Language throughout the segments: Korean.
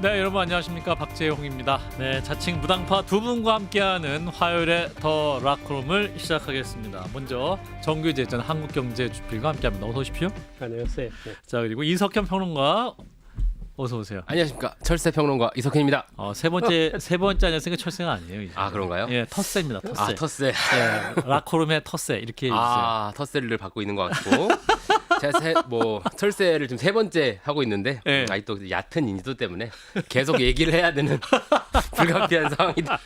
네, 여러분 안녕하십니까, 박재홍입니다. 네, 자칭 무당파 두 분과 함께하는 화요일의 더 락크롬을 시작하겠습니다. 먼저 정규제 전 한국경제주필과 함께합니다. 어서 오십시오. 안녕하세요. 네. 자, 그리고 이석현 평론가 어서 오세요. 안녕하십니까, 철새평론가 이석현입니다. 세 번째 안녕하세요. 철새가 아니에요 이제. 아, 그런가요? 예, 텃새입니다. 텃새. 아, 텃새. 예, 락크롬의 텃새 이렇게 해주세요. 아, 텃새를 받고 있는 것 같고 제가 철새를 지금 세 번째 하고 있는데 네. 아직도 얕은 인지도 때문에 계속 얘기를 해야 되는 불가피한 상황이다.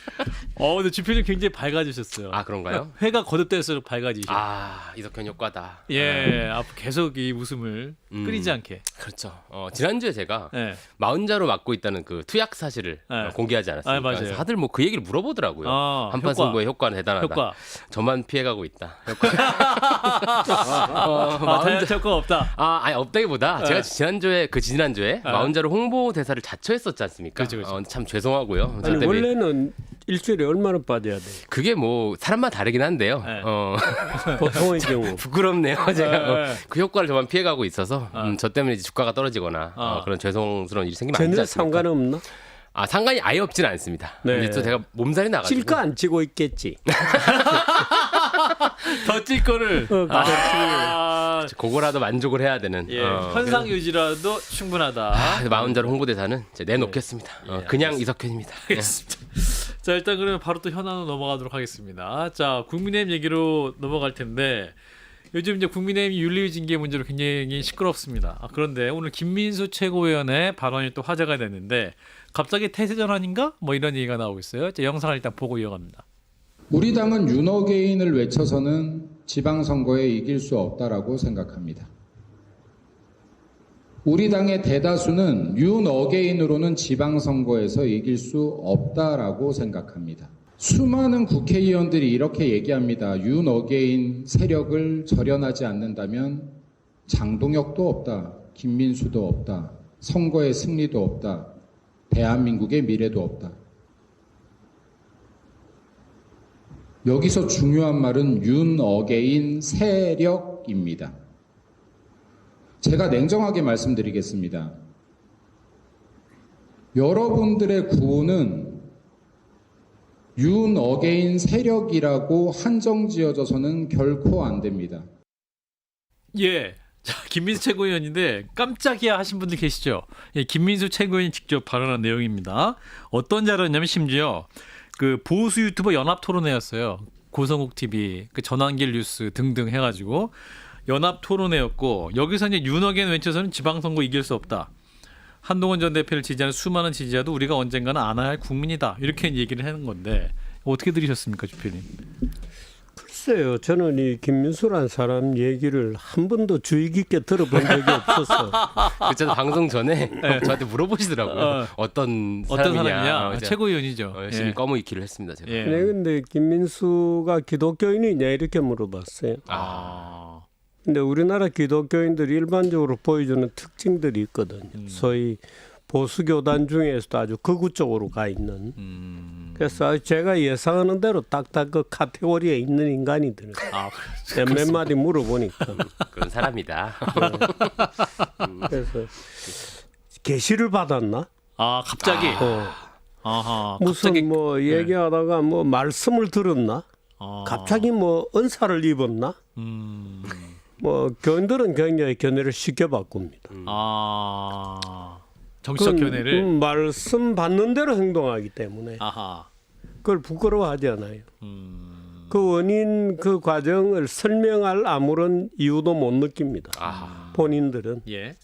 근데 주필님 굉장히 밝아지셨어요. 아, 그런가요? 회가 거듭될수록 밝아지셔. 아, 이석현 효과다. 예, 앞으로 계속 이 웃음을 끊이지 않게. 그렇죠. 지난주에 제가 예. 40자로 맡고 있다는 그 투약 사실을 네. 공개하지 않았습니까? 맞아요. 그래서 다들 뭐 그 얘기를 물어보더라고요. 한판 효과. 승부의 효과는 대단하다. 효과. 저만 피해가고 있다. 다이어트 효과 없다. 아니 없다기보다 제가 지난주에 40자로 홍보 대사를 자처했었지 않습니까? 그렇죠. 참 죄송하고요. 저 아니 때문에 원래는 일주일에 얼마나 빠져야 돼? 그게 뭐 사람마다 다르긴 한데요. 네. 보통의 경우. 부끄럽네요. 제가 네. 그 효과를 저만 피해가고 있어서 저 때문에 이제 주가가 떨어지거나 그런 죄송스러운 일이 생기면 안 되지 전혀 않습니까? 상관없나? 상관이 아예 없지는 않습니다. 네. 근데 또 제가 몸살이 나가지고 찔 거 안 찌고 있겠지. 더 찔 거를. 그거라도 만족을 해야 되는. 예, 현상 유지라도 충분하다. 40자로 홍보 대사는 이제 내놓겠습니다. 그냥 이석현입니다. 알겠습니다. 자, 일단 그러면 바로 또 현안으로 넘어가도록 하겠습니다. 자, 국민의힘 얘기로 넘어갈 텐데 요즘 이제 국민의힘 윤리위 징계 문제로 굉장히 시끄럽습니다. 그런데 오늘 김민수 최고위원의 발언이 또 화제가 됐는데 갑자기 태세 전환인가? 뭐 이런 얘기가 나오고 있어요. 자, 영상을 일단 보고 이어갑니다. 우리 당은 윤어게인을 외쳐서는 지방선거에 이길 수 없다라고 생각합니다. 우리 당의 대다수는 윤어게인으로는 지방선거에서 이길 수 없다라고 생각합니다. 수많은 국회의원들이 이렇게 얘기합니다. 윤어게인 세력을 절연하지 않는다면 장동혁도 없다, 김민수도 없다, 선거의 승리도 없다, 대한민국의 미래도 없다. 여기서 중요한 말은 윤어게인 세력입니다. 제가 냉정하게 말씀드리겠습니다. 여러분들의 구호는 윤어게인 세력이라고 한정지어져서는 결코 안 됩니다. 예. 자, 김민수 최고위원인데 깜짝이야 하신 분들 계시죠? 예, 김민수 최고위원이 직접 발언한 내용입니다. 어떤 자료냐면 심지어 그 보수 유튜버 연합 토론회였어요. 고성국 TV, 그 전환길 뉴스 등등 해가지고 연합 토론회였고 여기서 이제 윤어게인 왼쳐서는 지방선거 이길 수 없다. 한동훈 전 대표를 지지하는 수많은 지지자도 우리가 언젠가는 안아야 할 국민이다. 이렇게 얘기를 하는 건데 어떻게 들으셨습니까, 주필님? 글쎄요, 저는 이 김민수란 사람 얘기를 한 번도 주의 깊게 들어본 적이 없어서. 그쵸, 방송 전에 저한테 물어보시더라고요. 어떤 사람이냐? 최고위원이죠. 열심히 꺼무익기를 했습니다. 제가. 예. 네, 근데 김민수가 기독교인이냐 이렇게 물어봤어요. 근데 우리나라 기독교인들이 일반적으로 보여주는 특징들이 있거든요. 소위 보수교단 중에서도 아주 극우 쪽으로 가 있는. 그래서 제가 예상하는 대로 딱딱 그 카테고리에 있는 인간이들. 몇 마디 물어보니까. 그런 사람이다. 그래서 계시를 받았나? 갑자기. 아하. 무슨 갑자기, 뭐 얘기하다가 뭐 말씀을 들었나? 갑자기 뭐 은사를 입었나? 뭐 교인들은 굉장히 견해를 쉽게 바꿉니다. 정치적 견해를. 말씀 받는 대로 행동하기 때문에 그걸 부끄러워하지 않아요. 그 원인, 그 과정을 설명할 아무런 이유도 못 느낍니다. 본인들은. 예.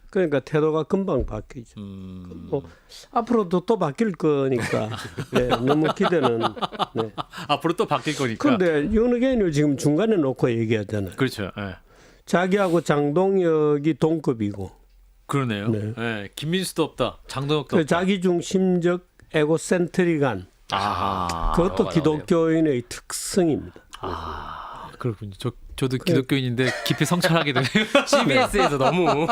그러니까 태도가 금방 바뀌죠. 뭐 앞으로도 또 바뀔 거니까 네, 너무 기대는. 네. 앞으로 또 바뀔 거니까. 그런데 윤어게인을 지금 중간에 놓고 얘기하잖아요. 그렇죠. 예. 자기하고 장동혁이 동급이고. 그러네요. 네. 예. 김민수도 없다. 장동혁도 그 없다. 자기중심적 에고센트릭한. 그것도 기독교인의 특성입니다. 그렇군요. 저도 기독교인인데 깊이 성찰하게 되네요. CBS에서 너무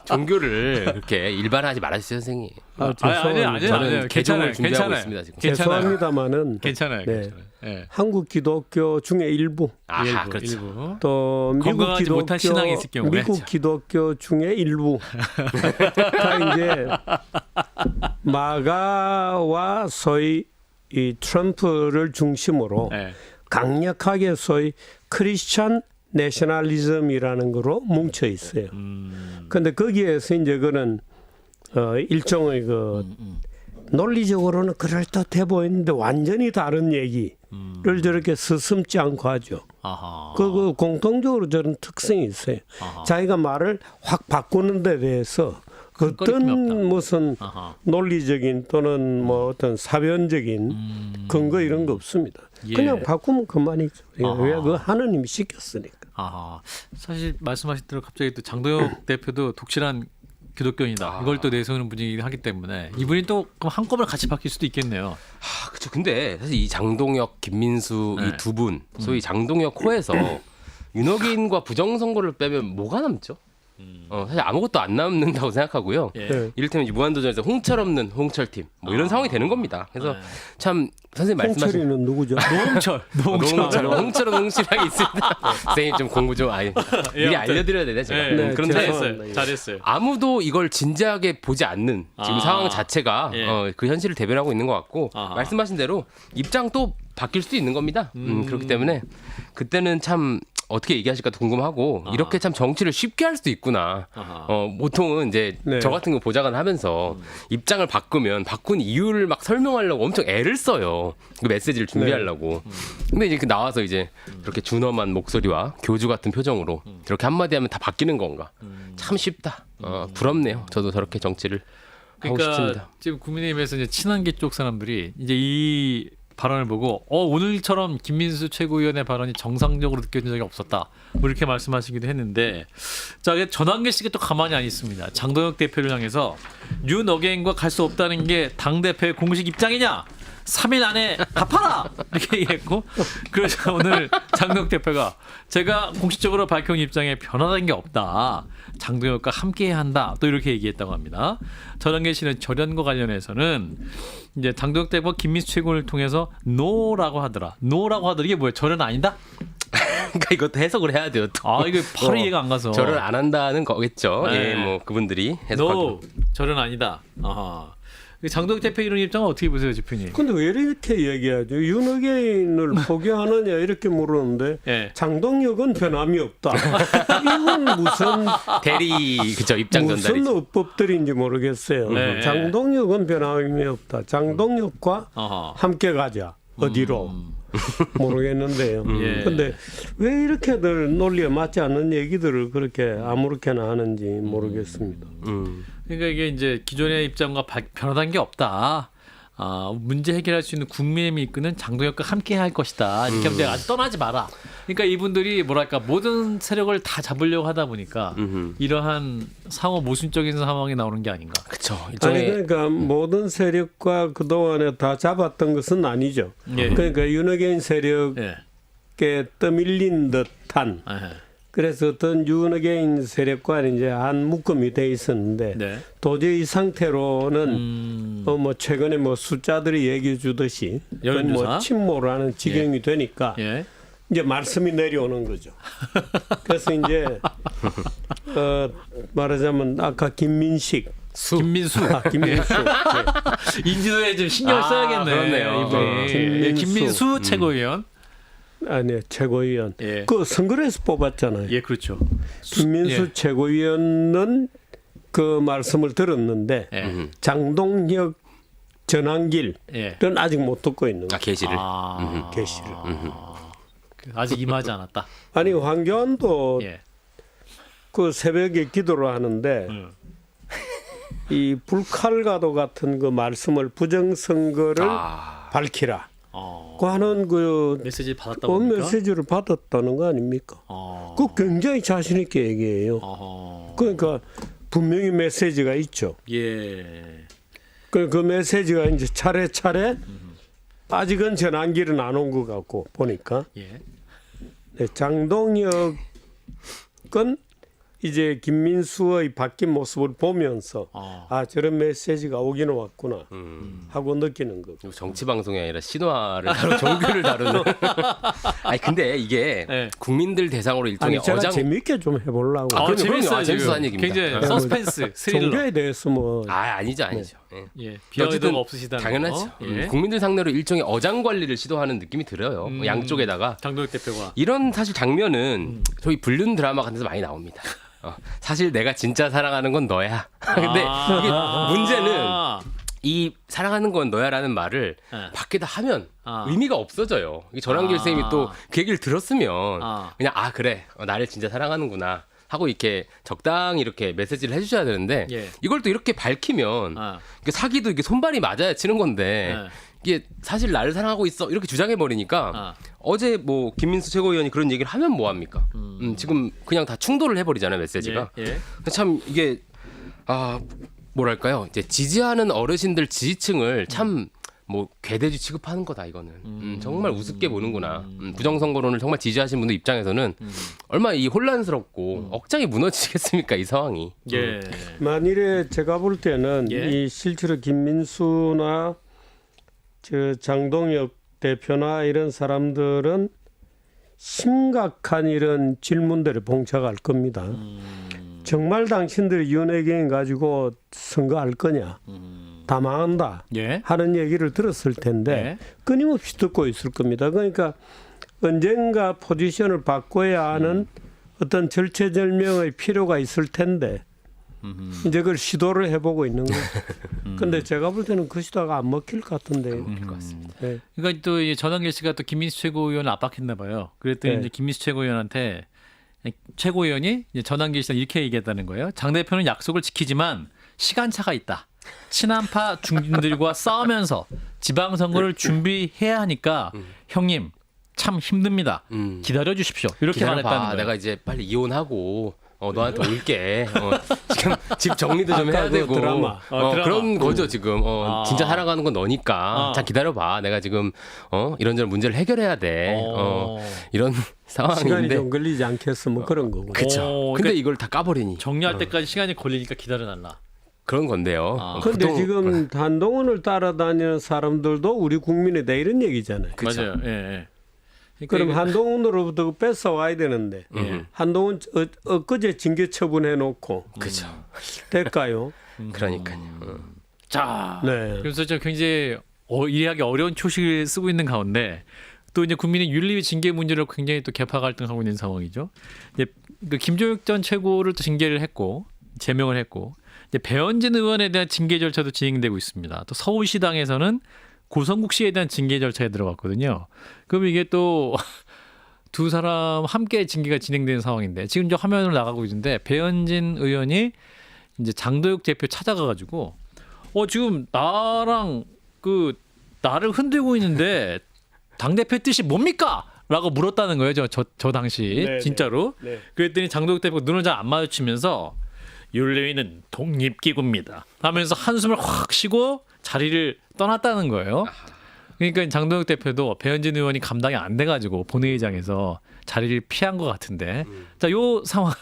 종교를 그렇게 일반화하지 말아주세요, 선생님. 아니에요. 저는 개종을 준비하고 괜찮아요. 있습니다, 지금. 죄송합니다만은 괜찮아요. 네. 예. 한국 기독교 중에 일부, 그렇죠. 일부. 또 미국 건강하지 기독교, 못한 신앙이 있을 경우에. 미국 기독교 중에 일부가 이제 마가와 소위 이 트럼프를 중심으로 네. 강력하게 소위 크리스천 내셔널리즘이라는 거로 뭉쳐 있어요. 근데 거기에서 이제 그런 일종의 그 논리적으로는 그럴듯해 보이는데 완전히 다른 얘기를 저렇게 서슴지 않고 하죠. 아하. 그 공통적으로 저런 특성이 있어요. 아하. 자기가 말을 확 바꾸는 데 대해서 거리낌이 없다. 어떤 무슨 아하. 논리적인 또는 뭐 어떤 사변적인 근거 이런 거 없습니다. 예. 그냥 바꾸면 그만이죠. 아하. 왜 그 하느님이 시켰으니까. 아하. 사실 말씀하신 대로 갑자기 또 장동혁 대표도 독실한 기독교인이다. 이걸 또 내세우는 분이긴 하기 때문에 이분이 또 그럼 한꺼번에 같이 바뀔 수도 있겠네요. 아, 그렇죠. 근데 사실 이 장동혁, 김민수 네. 이 두 분, 소위 장동혁 코에서 윤호기인과 부정선거를 빼면 뭐가 남죠? 사실 아무것도 안 남는다고 생각하고요. 예. 네. 이를테면 이 무한도전에서 홍철 없는 홍철팀 뭐 이런 상황이 되는 겁니다. 그래서 네. 참 선생님 말씀하신 홍철이는 누구죠? 노홍철. 홍철은 홍실하게 있습니다. 선생님 좀 공부 좀 미리 아무튼. 알려드려야 되나 제가. 네, 그런데 잘했어요. 잘했어요. 아무도 이걸 진지하게 보지 않는 지금 아. 상황 자체가 예. 그 현실을 대변하고 있는 것 같고 아하. 말씀하신 대로 입장도 바뀔 수도 있는 겁니다. 그렇기 때문에 그때는 참 어떻게 얘기하실까 궁금하고 아하. 이렇게 참 정치를 쉽게 할 수도 있구나. 아하. 보통은 이제 네. 저 같은 거 보좌관 하면서 입장을 바꾸면 바꾼 이유를 막 설명하려고 엄청 애를 써요. 그 메시지를 준비하려고. 근데 이제 나와서 이제 그렇게 준엄한 목소리와 교주 같은 표정으로 이렇게 한마디 하면 다 바뀌는 건가. 참 쉽다. 부럽네요. 저도 저렇게 정치를 하고 그러니까 싶습니다. 지금 국민의힘에서 이제 친한계 쪽 사람들이 이제 이 발언을 보고 오늘처럼 김민수 최고위원의 발언이 정상적으로 느껴진 적이 없었다. 뭐 이렇게 말씀하시기도 했는데 자, 전환계 씨가 또 가만히 안 있습니다. 장동혁 대표를 향해서 윤 어게인과 갈 수 없다는 게 당대표의 공식 입장이냐? 3일 안에 답하라! 이렇게 얘기했고 그래서 오늘 장동혁 대표가 제가 공식적으로 밝혀온 입장에 변화된 게 없다. 장동혁과 함께해야 한다. 또 이렇게 얘기했다고 합니다. 전환계 씨는 절연과 관련해서는 이제 장동혁 대표가 김민수 최고를 통해서 노라고 하더라. 노라고 하더라. 이게 뭐예요? 절연 아니다? 그러니까 이것도 해석을 해야 돼요. 또. 아 이게 바로 이해가 안 가서. 저를 안 한다는 거겠죠. 네. 예, 뭐 그분들이 해석하기. 노 절연 아니다. 아하. 장동혁 대표 이런 입장은 어떻게 보세요, 대표님? 근데 왜 이렇게 얘기하죠? 윤호개인을 포기하느냐 이렇게 물었는데 예. 장동혁은 변함이 없다. 이건 무슨 대리 그죠 입장 무슨 전달이죠. 어법들인지 모르겠어요. 네. 장동혁은 변함이 없다. 장동혁과 아하. 함께 가자. 어디로? 모르겠는데요. 예. 근데 왜 이렇게들 논리에 맞지 않는 얘기들을 그렇게 아무렇게나 하는지 모르겠습니다. 그러니까 이게 이제 기존의 입장과 변화된 게 없다. 문제 해결할 수 있는 국민의힘이 이끄는 장동혁과 함께 할 것이다. 이렇게 하면 아직 떠나지 마라. 그러니까 이분들이 뭐랄까 모든 세력을 다 잡으려고 하다 보니까 이러한 상호 모순적인 상황이 나오는 게 아닌가. 그렇죠. 아니 일종의 그러니까 모든 세력과 그동안에 다 잡았던 것은 아니죠. 예. 그러니까 윤호개인 세력에 예. 떠밀린 듯한 예. 그래서 어떤 윤호개인 세력과 이제 한 묶음이 돼 있었는데 네. 도저히 이 상태로는 뭐 최근에 뭐 숫자들이 얘기해 주듯이 여론조사? 뭐 침몰하는 지경이 되니까 예. 이제 말씀이 내려오는 거죠. 그래서 이제 말하자면 아까 김민식 김민수. 김민수 인지도에 좀 신경을 써야겠네. 그렇네요. 이분이. 김민수. 예, 김민수 최고위원. 아니 최고위원 예. 그 선거에서 뽑았잖아요. 예, 그렇죠. 김민수 예. 최고위원은 그 말씀을 들었는데 예. 장동혁 전환길은 예. 아직 못 듣고 있는 거예요. 게시를. 게시를. 아직 임하지 않았다. 아니 황교안도 예. 그 새벽에 기도를 하는데 이 불칼가도 같은 그 말씀을 부정선거를 밝히라. 그 하는 그 메시지 받았다고 그 합니까? 메시지를 받았다는 거 아닙니까? 그 굉장히 자신 있게 얘기해요. 그러니까 분명히 메시지가 있죠. 예. 그 메시지가 이제 차례차례 아직은 전환길은 안 온 것 같고 보니까 예. 네, 장동혁은 이제 김민수의 바뀐 모습을 보면서 저런 메시지가 오기는 왔구나 하고 느끼는 거고. 정치 방송이 아니라 신화를 다루는 종교를 다루는. 아니 근데 이게 네. 국민들 대상으로 일종의 아니 제가 어장. 재밌게 좀 해보려고. 그럼요, 재밌어요. 그럼요. 지금. 재밌어하는 얘기입니다. 굉장히 서스펜스, 스릴러. 종교에 대해서 뭐 아니죠. 예. 예, 비하의도가 없으시다는 당연하죠. 거. 예. 국민들 상대로 일종의 어장 관리를 시도하는 느낌이 들어요. 양쪽에다가 장도혁 대표가 이런 사실 장면은 저희 불륜 드라마 같은 데서 많이 나옵니다. 사실 내가 진짜 사랑하는 건 너야. 근데 이게 문제는 이 사랑하는 건 너야라는 말을 네. 밖에다 하면 의미가 없어져요. 전환길 쌤이 또 그 얘기를 들었으면 그냥 그래 나를 진짜 사랑하는구나 하고 이렇게 적당히 이렇게 메시지를 해주셔야 되는데 예. 이걸 또 이렇게 밝히면 이게 사기도 이게 손발이 맞아야 치는 건데 이게 사실 나를 사랑하고 있어 이렇게 주장해 버리니까 어제 뭐 김민수 최고위원이 그런 얘기를 하면 뭐 합니까? 지금 그냥 다 충돌을 해버리잖아요 메시지가. 예. 참 이게 뭐랄까요? 이제 지지하는 어르신들 지지층을 참 뭐 괴대주 취급하는 거다 이거는. 정말 우습게 보는구나. 부정선거론을 정말 지지하시는 분들 입장에서는 얼마나 이 혼란스럽고 억장이 무너지겠습니까 이 상황이. 예. 만일에 제가 볼 때는 예. 이 실제로 김민수나 저 장동혁 대표나 이런 사람들은 심각한 이런 질문들에 봉착할 겁니다. 정말 당신들이 윤핵인 가지고 선거할 거냐? 다 망한다 예. 하는 얘기를 들었을 텐데 예. 끊임없이 듣고 있을 겁니다. 그러니까 언젠가 포지션을 바꿔야 하는 어떤 절체절명의 필요가 있을 텐데 이제 그걸 시도를 해보고 있는 거예요. 근데 제가 볼 때는 그 시도가 안 먹힐 것 같은데요. 먹힐 것 같습니다. 네. 그러니까 또 이 전환길 씨가 또 김민수 최고위원을 압박했나 봐요. 그랬더니 네. 이제 김민수 최고위원한테 최고위원이 이제 전환길 씨랑 이렇게 얘기했다는 거예요. 장 대표는 약속을 지키지만 시간차가 있다. 친한파 중진들과 싸우면서 지방선거를 준비해야 하니까 형님 참 힘듭니다. 기다려 주십시오. 이렇게 기다려봐. 말했다는 거예요. 내가 이제 빨리 이혼하고 너한테 올게. 지금 집 정리도 좀 해야 그 되고. 드라마. 드라마. 그런 거죠 지금. 진짜 살아가는 건 너니까. 자 기다려봐. 내가 지금 이런저런 문제를 해결해야 돼. 이런 시간이 상황인데. 좀 걸리지 않겠어 뭐 그런 거고. 그렇죠. 근데 그러니까 이걸 다 까버리니. 정리할 때까지 시간이 걸리니까 기다려달라. 그런 건데요. 그런데 보통- 지금 한동훈을 따라다니는 사람들도 우리 국민에 대해 이런 얘기잖아요. 그쵸. 맞아요. 예. 예. 그러니까 그럼 이게- 한동훈으로부터 뺏어 와야 되는데 한동훈 엊그제 징계 처분해 놓고 그죠. 될까요? 그러니까요. 자, 네. 그래서 저 굉장히 이해하기 어려운 초식을 쓰고 있는 가운데 또 이제 국민의 윤리 징계 문제로 굉장히 또 개파 갈등하고 있는 상황이죠. 이제 그 김종혁 전 최고를 또 징계를 했고 제명을 했고 이제 배현진 의원에 대한 징계 절차도 진행되고 있습니다. 또 서울시당에서는 고성국 씨에 대한 징계 절차에 들어갔거든요. 그럼 이게 또 두 사람 함께 징계가 진행되는 상황인데 지금 저 화면으로 나가고 있는데 배현진 의원이 이제 장도혁 대표 찾아가가지고 지금 나랑 나를 흔들고 있는데 당 대표 뜻이 뭡니까? 라고 물었다는 거예요. 저 당시 네, 진짜로. 네. 그랬더니 장도혁 대표가 눈을 잘 안 마주치면서 윤리위는 독립기구입니다 하면서 한숨을 확 쉬고 자리를 떠났다는 거예요. 그러니까 장도혁 대표도 배현진 의원이 감당이 안 돼가지고 본회의장에서 자리를 피한 것 같은데 자, 요 상황은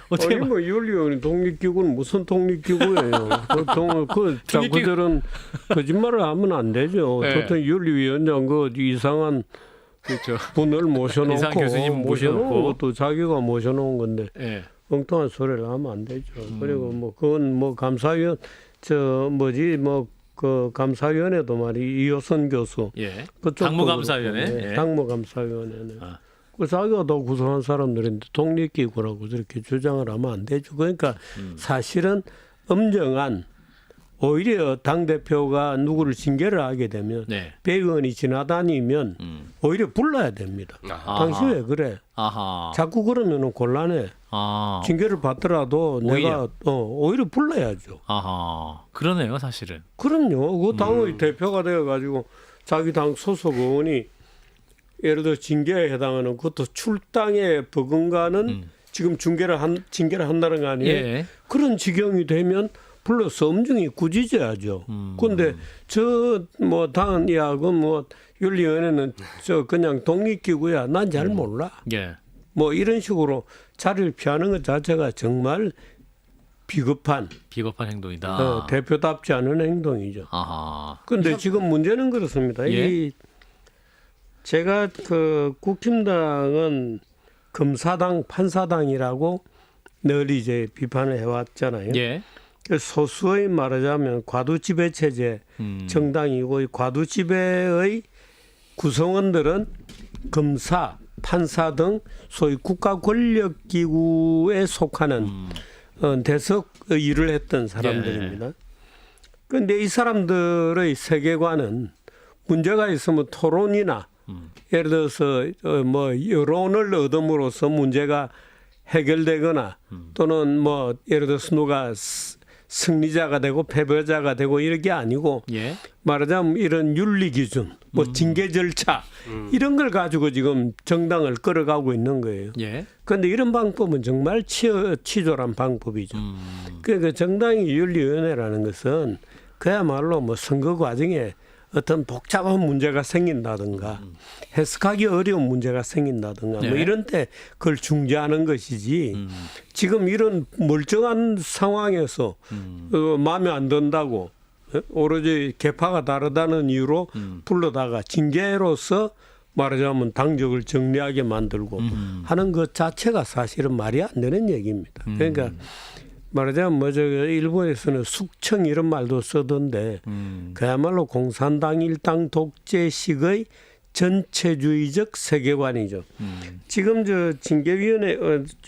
어떻게 아니 뭐 윤리위원회 독립기구는 무슨 독립기구예요? 보통 그 자구들은 거짓말을 하면 안 되죠. 네. 보통 윤리위원장 그 이상한 그렇죠. 분을 모셔놓고 이상 교수님 모셔놓고. 것도 자기가 모셔놓은 건데 예. 엉뚱한 소리를 하면 안 되죠. 그리고 뭐 그건 뭐 감사위원 그 감사위원회도 말이 이호선 교수 예. 그쪽도 당무감사위원회. 그렇고, 네, 예. 당무감사위원회는 아. 그 자기가 더 구성한 사람들인데 독립기구라고 저렇게 주장을 하면 안 되죠. 그러니까 사실은 엄정한 오히려 당 대표가 누구를 징계를 하게 되면 네. 배 의원이 지나다니면 오히려 불러야 됩니다. 아하. 당신 왜 그래? 아하. 자꾸 그러면은 곤란해. 징계를 받더라도 오히려. 내가 오히려 불러야죠. 아하. 그러네요, 사실은. 그럼요. 그 당의 대표가 되어가지고 자기 당 소속 의원이 예를 들어 징계에 해당하는 그것도 출당에 버금가는 지금 징계를 한다는 거 아니에요? 예. 그런 지경이 되면 불러서 엄중히 꾸짖어야죠. 그런데 저 뭐 당이야 그 뭐 윤리위원회는 저 그냥 독립기구야. 난 잘 몰라. 예. 뭐 이런 식으로 자리를 피하는 것 자체가 정말 비겁한 행동이다. 대표답지 않은 행동이죠. 아하. 그런데 지금 문제는 그렇습니다. 예? 이 제가 그 국힘당은 검사당, 판사당이라고 늘 이제 비판을 해왔잖아요. 예. 소수의 말하자면 과두지배 체제 정당이고 이 과두지배의 구성원들은 검사, 판사 등 소위 국가 권력 기구에 속하는 대석 일을 했던 사람들입니다. 그런데 이 사람들의 세계관은 문제가 있으면 토론이나 예를 들어서 뭐 여론을 얻음으로써 문제가 해결되거나 또는 뭐 예를 들어서 누가 승리자가 되고 패배자가 되고 이런 게 아니고 예. 말하자면 이런 윤리 기준, 뭐 징계 절차 이런 걸 가지고 지금 정당을 끌어가고 있는 거예요. 예. 그런데 이런 방법은 정말 치졸한 방법이죠. 그러니까 정당의 윤리위원회라는 것은 그야말로 뭐 선거 과정에 어떤 복잡한 문제가 생긴다든가 해석하기 어려운 문제가 생긴다든가 뭐 네. 이런 때 그걸 중재하는 것이지 지금 이런 멀쩡한 상황에서 마음에 안 든다고 오로지 계파가 다르다는 이유로 불러다가 징계로서 말하자면 당적을 정리하게 만들고 하는 것 자체가 사실은 말이 안 되는 얘기입니다. 그러니까 말하자면 뭐 저 일본에서는 숙청 이런 말도 쓰던데 그야말로 공산당 일당 독재식의 전체주의적 세계관이죠. 지금 저 징계위원회,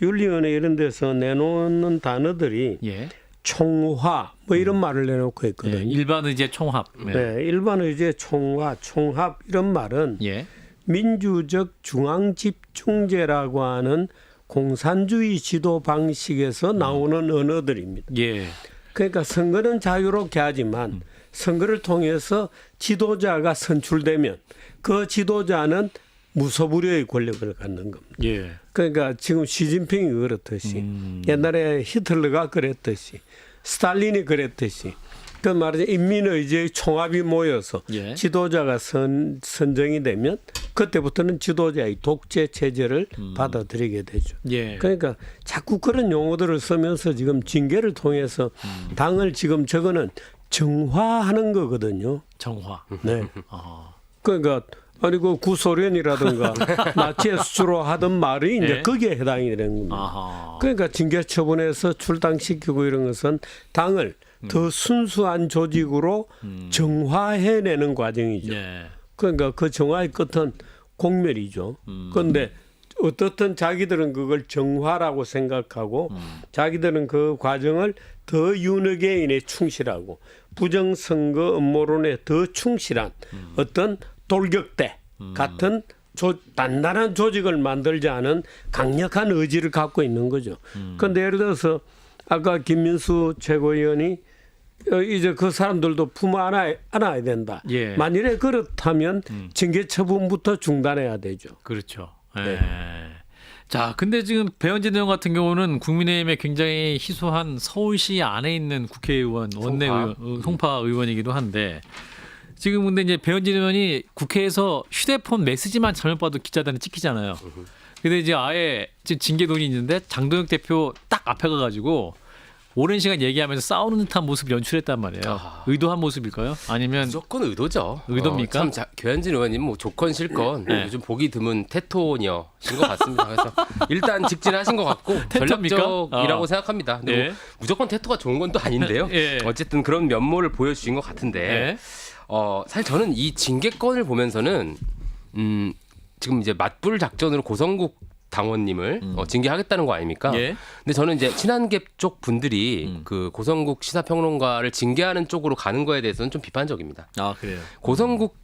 윤리위원회 이런 데서 내놓는 단어들이 예. 총화 뭐 이런 말을 내놓고 있거든요. 예. 일반 의제 총합. 네, 일반 의제 총화, 총합 이런 말은 예. 민주적 중앙 집중제라고 하는 공산주의 지도 방식에서 나오는 언어들입니다. 예. 그러니까 선거는 자유롭게 하지만 선거를 통해서 지도자가 선출되면 그 지도자는 무소불위의 권력을 갖는 겁니다. 예. 그러니까 지금 시진핑이 그렇듯이 옛날에 히틀러가 그랬듯이 스탈린이 그랬듯이 그 말이죠. 인민의제의 총합이 모여서 예. 지도자가 선정이 되면 그때부터는 지도자의 독재 체제를 받아들이게 되죠. 예. 그러니까 자꾸 그런 용어들을 쓰면서 지금 징계를 통해서 당을 지금 저거는 정화하는 거거든요. 정화. 네. 아. 그러니까 아니 그 구소련이라든가 나치에서 주로 하던 말이 이제 네. 거기에 해당이 되는 겁니다. 아하. 그러니까 징계 처분해서 출당시키고 이런 것은 당을 더 순수한 조직으로 정화해내는 과정이죠. 예. 그러니까 그 정화의 끝은 공멸이죠. 그런데 어떻든 자기들은 그걸 정화라고 생각하고 자기들은 그 과정을 더 윤회개인에 충실하고 부정선거 음모론에 더 충실한 어떤 돌격대 같은 단단한 조직을 만들지 않은 강력한 의지를 갖고 있는 거죠. 그런데 예를 들어서 아까 김민수 최고위원이 이제 그 사람들도 품어 안아야 된다. 예. 만일에 그렇다면 징계 처분부터 중단해야 되죠. 그렇죠. 네. 예. 자, 근데 지금 배현진 의원 같은 경우는 국민의힘에 굉장히 희소한 서울시 안에 있는 국회의원, 원내의원, 송파 의원이기도 한데 지금 근데 이제 배현진 의원이 국회에서 휴대폰 메시지만 잘못 봐도 기자단에 찍히잖아요. 근데 이제 아예 지금 징계론이 있는데 장동혁 대표 딱 앞에 가가지고 오랜 시간 얘기하면서 싸우는 듯한 모습 연출했단 말이에요. 의도한 모습일까요? 아니면 무조건 의도죠. 의도입니까? 참 교현진 의원님 뭐 조건 실건 네. 요즘 보기 드문 테토녀신 것 같습니다. 그래서 일단 직진하신 것 같고 테토입니까? 전략적이라고 생각합니다. 근데 예. 뭐 무조건 테토가 좋은 건 또 아닌데요. 예. 어쨌든 그런 면모를 보여주신 것 같은데 예. 사실 저는 이 징계권을 보면서는 지금 이제 맞불 작전으로 고성국 당원님을 징계하겠다는 거 아닙니까? 예. 근데 저는 이제 친한계 쪽 분들이 그 고성국 시사평론가를 징계하는 쪽으로 가는 거에 대해서는 좀 비판적입니다. 아 그래요. 고성국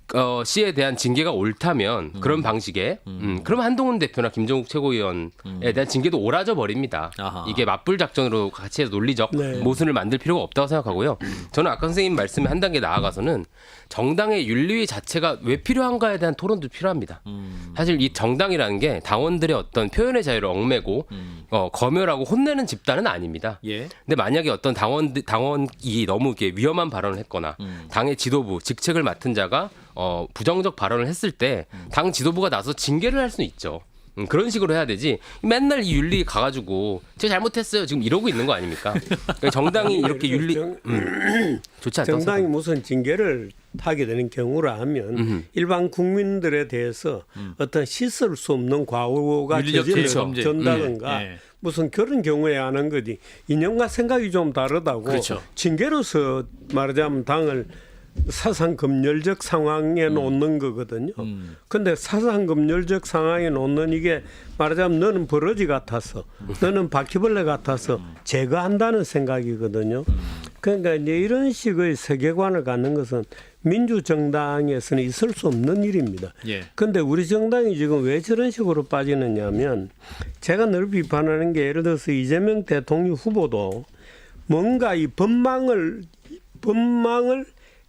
씨에 대한 징계가 옳다면 그런 방식에 그러면 한동훈 대표나 김종국 최고위원에 대한 징계도 옳아져 버립니다. 아하. 이게 맞불 작전으로 같이 해서 논리적 네. 모순을 만들 필요가 없다고 생각하고요. 저는 아까 선생님 말씀에 한 단계 나아가서는 정당의 윤리위 자체가 왜 필요한가에 대한 토론도 필요합니다. 사실 이 정당이라는 게 당원들의 어떤 표현의 자유를 얽매고 검열하고 혼내는 집단은 아닙니다. 예. 근데 만약에 어떤 당원이 너무 이렇게 위험한 발언을 했거나 당의 지도부 직책을 맡은 자가 부정적 발언을 했을 때 당 지도부가 나서 징계를 할 수는 있죠. 그런 식으로 해야 되지. 맨날 이 윤리 가가지고 제가 잘못했어요 지금 이러고 있는 거 아닙니까? 그러니까 정당이 이렇게 윤리 좋지 않다고 정당이 무슨 징계를 하게 되는 경우라면 일반 국민들에 대해서 어떤 씻을 수 없는 과오가 윤리적 저지를 전다든가 예. 무슨 그런 경우에 하는 거지. 이념과 생각이 좀 다르다고 그렇죠. 징계로서 말하자면 당을 사상검열적 상황에 놓는 거거든요. 근데 사상검열적 상황에 놓는 이게 말하자면 너는 버러지 같아서 너는 바퀴벌레 같아서 제거한다는 생각이거든요. 그러니까 이제 이런 식의 세계관을 갖는 것은 민주정당에서는 있을 수 없는 일입니다. 예. 근데 우리 정당이 지금 왜 저런 식으로 빠지느냐면 제가 늘 비판하는 게 예를 들어서 이재명 대통령 후보도 뭔가 이 법망을